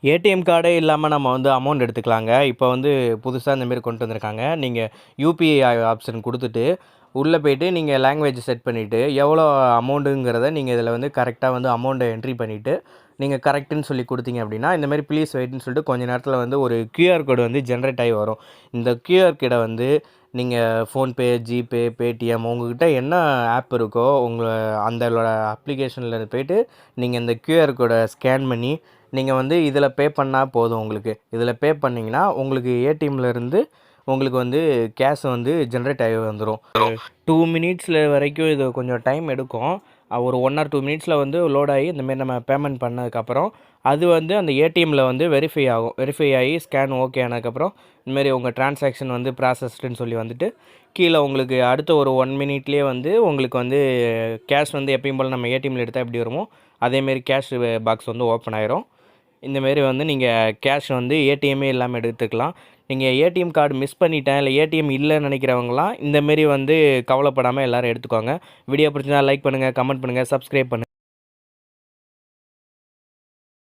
ATM கார்டே இல்லாம நம்ம வந்து அமௌண்ட் எடுத்துக்கலாங்க. இப்போ வந்து புதுசா இந்த மாரி கொண்டு வந்திருக்காங்க. நீங்க யுபிஐ ஆப்ஷன் குடுத்துட்டு, உள்ள போயிட்டு நீங்க லாங்குவேஜ் செட் பண்ணிட்டு, எவ்வளோ அமௌண்ட்டுங்கிறத நீங்க இதில வந்து கரெக்ட்டா வந்து அமௌண்ட்ட என்ட்ரி பண்ணிட்டு, நீங்க கரெக்ட்டுன்னு சொல்லி குடுத்தீங்க அப்படின்னா, இந்த மாரி ப்ளீஸ் வெயிட்ன்னு சொல்லிட்டு கொஞ்ச நேரத்தில வந்து ஒரு கியூஆர் கோடு வந்து ஜெனரேட் ஆகி வரும். இந்த கியூஆர் கோட வந்து நீங்க ஃபோன்பே, ஜிபே, பேடிஎம் உங்ககிட்ட என்ன ஆப் இருக்கோ, அந்தலோட அப்ளிகேஷன்ல போயிட்டு, நீங்க இந்த கியூஆர் கோட ஸ்கேன் பண்ணி நீங்க வந்து இதில பே பண்ணா போதும் உங்களுக்கு. இதில பே பண்ணீங்கன்னா, உங்களுக்கு ஏடிஎம்லேருந்து உங்களுக்கு வந்து கேஷ் வந்து ஜெனரேட் ஆகி வந்துரும். 2 மினிட்ஸ்ல வரைக்கும் இது கொஞ்சம் டைம் எடுக்கும். ஒரு 1 ஆர் 2 மினிட்ஸ்ல வந்து லோட் ஆகி இந்த மாரி நம்ம பேமெண்ட் பண்ணதுக்கப்புறம், அது வந்து அந்த ஏடிஎம்ல வந்து வெரிஃபை ஆகும். வெரிஃபை ஆகி ஸ்கேன் ஓகே ஆனதுக்கப்புறம், இந்த மாரி உங்க டிரான்சாக்ஷன் வந்து ப்ராசஸ்டுன்னு சொல்லி வந்துட்டு, கீழ உங்களுக்கு அடுத்த ஒரு 1 மினிட்லயே வந்து உங்களுக்கு வந்து கேஷ் வந்து எப்பயும் போல நம்ம ஏடிஎம்ல எடுத்தா எப்படி வருமோ, அதேமாரி கேஷ் பாக்ஸ் வந்து ஓப்பன் ஆயிரும். இந்த மாரி வந்து நீங்க கேஷ் வந்து ஏடிஎம்மே இல்லாம எடுத்துக்கலாம். நீங்க ஏடிஎம் கார்டு மிஸ் பண்ணிட்டேன், இல்ல ஏடிஎம் இல்லன்னு நெனைக்கிறவங்கலாம், இந்த மாரி வந்து கவலைப்படாம எல்லாரும் எடுத்துக்கோங்க. வீடியோ பிடிச்சிருந்தா லைக் பண்ணுங்க, கமெண்ட் பண்ணுங்க, சப்ஸ்கிரைப் பண்ணுங்க.